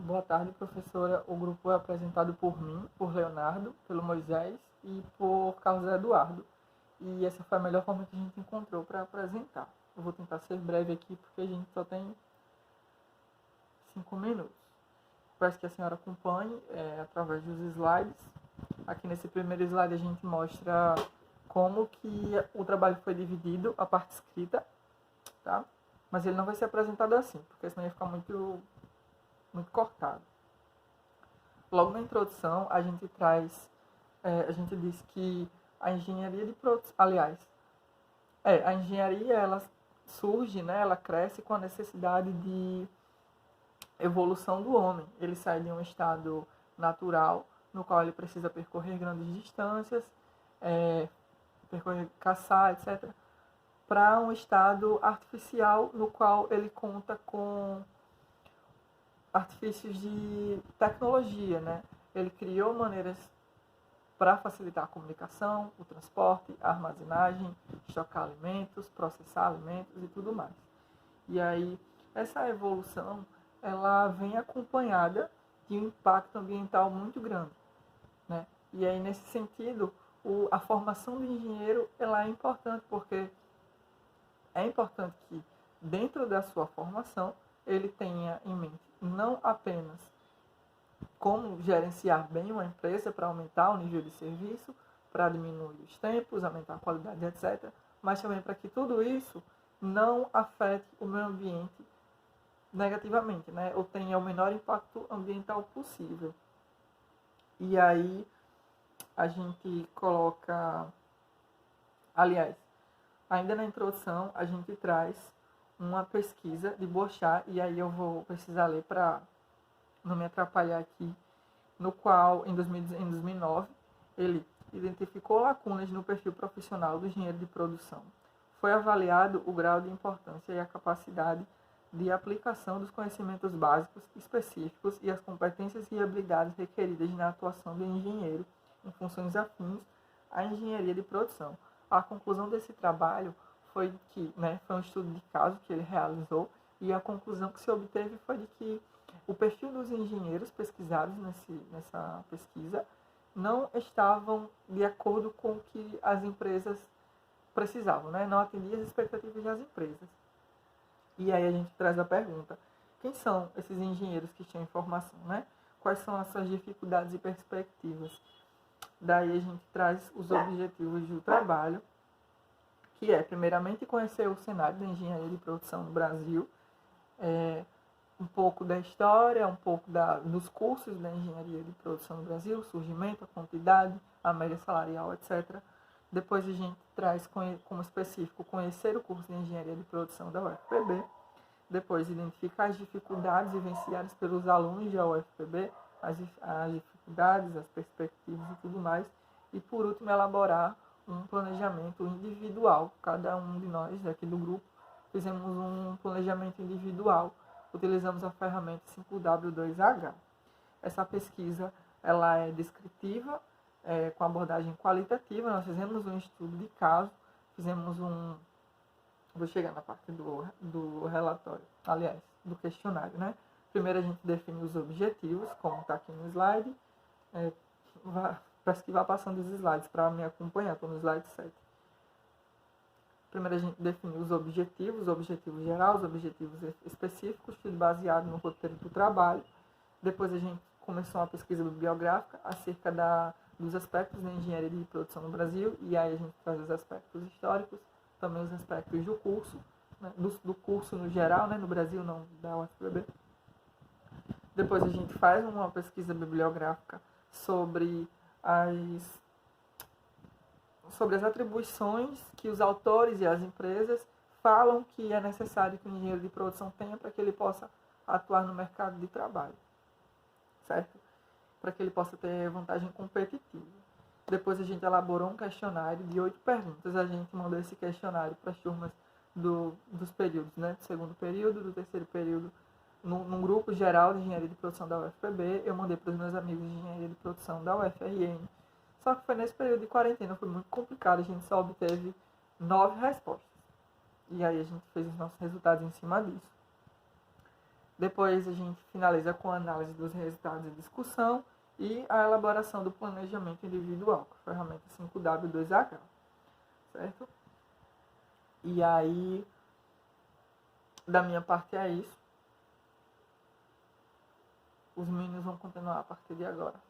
Boa tarde, professora. O grupo é apresentado por mim, por Leonardo, pelo Moisés e por Carlos Eduardo. E essa foi a melhor forma que a gente encontrou para apresentar. Eu vou tentar ser breve aqui porque a gente só tem 5 minutos. Peço que a senhora acompanhe através dos slides. Aqui nesse primeiro slide a gente mostra como que o trabalho foi dividido, a parte escrita, tá? Mas ele não vai ser apresentado assim, porque senão ia ficar muito cortado. Logo na introdução, a gente diz que a engenharia de produção, a engenharia ela surge, né, ela cresce com a necessidade de evolução do homem. Ele sai de um estado natural, no qual ele precisa percorrer grandes distâncias, caçar, etc., para um estado artificial, no qual ele conta com artifícios de tecnologia, né? Ele criou maneiras para facilitar a comunicação, o transporte, a armazenagem, estocar alimentos, processar alimentos e tudo mais. E aí, essa evolução, ela vem acompanhada de um impacto ambiental muito grande, né? E aí, nesse sentido, a formação do engenheiro, ela é importante, porque é importante que, dentro da sua formação, ele tenha em mente não apenas como gerenciar bem uma empresa para aumentar o nível de serviço, para diminuir os tempos, aumentar a qualidade, etc., mas também para que tudo isso não afete o meio ambiente negativamente, né? Ou tenha o menor impacto ambiental possível. E aí a gente coloca, aliás, ainda na introdução a gente traz uma pesquisa de Boechat, e aí eu vou precisar ler para não me atrapalhar aqui, no qual, em 2009, ele identificou lacunas no perfil profissional do engenheiro de produção. Foi avaliado o grau de importância e a capacidade de aplicação dos conhecimentos básicos, específicos e as competências e habilidades requeridas na atuação do engenheiro em funções afins à engenharia de produção. A conclusão desse trabalho foi que, foi um estudo de caso que ele realizou, e a conclusão que se obteve foi de que o perfil dos engenheiros pesquisados nessa pesquisa não estavam de acordo com o que as empresas precisavam, né? Não atendia as expectativas das empresas. E aí a gente traz a pergunta: quem são esses engenheiros que têm informação, né? Quais são as suas dificuldades e perspectivas? Daí a gente traz os objetivos do trabalho, que é, primeiramente, conhecer o cenário da engenharia de produção no Brasil, um pouco da história, um pouco dos cursos da engenharia de produção no Brasil, o surgimento, a quantidade, a média salarial, etc. Depois a gente traz como específico conhecer o curso de engenharia de produção da UFPB. Depois identificar as dificuldades vivenciadas pelos alunos da UFPB, as dificuldades, as perspectivas e tudo mais. E por último, elaborar um planejamento individual. Cada um de nós aqui do grupo fizemos um planejamento individual. Utilizamos a ferramenta 5W2H. Essa pesquisa ela é descritiva, com abordagem qualitativa. Nós fizemos um estudo de caso, vou chegar na parte do relatório, aliás, do questionário, né? Primeiro a gente define os objetivos, como está aqui no slide. Peço que vá passando os slides para me acompanhar, estou no slide 7. Primeiro a gente define os objetivos gerais, os objetivos específicos, tudo baseado no roteiro do trabalho. Depois a gente começou uma pesquisa bibliográfica acerca dos aspectos da engenharia de produção no Brasil, e aí a gente traz os aspectos históricos, também os aspectos do curso, né, do curso no geral, né, no Brasil, não da UFPB. Depois a gente faz uma pesquisa bibliográfica sobre as atribuições que os autores e as empresas falam que é necessário que o engenheiro de produção tenha para que ele possa atuar no mercado de trabalho, certo? Para que ele possa ter vantagem competitiva. Depois a gente elaborou um questionário de 8 perguntas. A gente mandou esse questionário para as turmas dos períodos, né? Do segundo período, do terceiro período, num grupo geral de engenharia de produção da UFPB. Eu mandei para os meus amigos de engenharia de produção da UFRN. Só que foi nesse período de quarentena, foi muito complicado. A gente só obteve 9 respostas. E aí a gente fez os nossos resultados em cima disso. Depois a gente finaliza com a análise dos resultados e discussão e a elaboração do planejamento individual, com a ferramenta 5W2H, certo? E aí, da minha parte é isso. Os meninos vão continuar a partir de agora.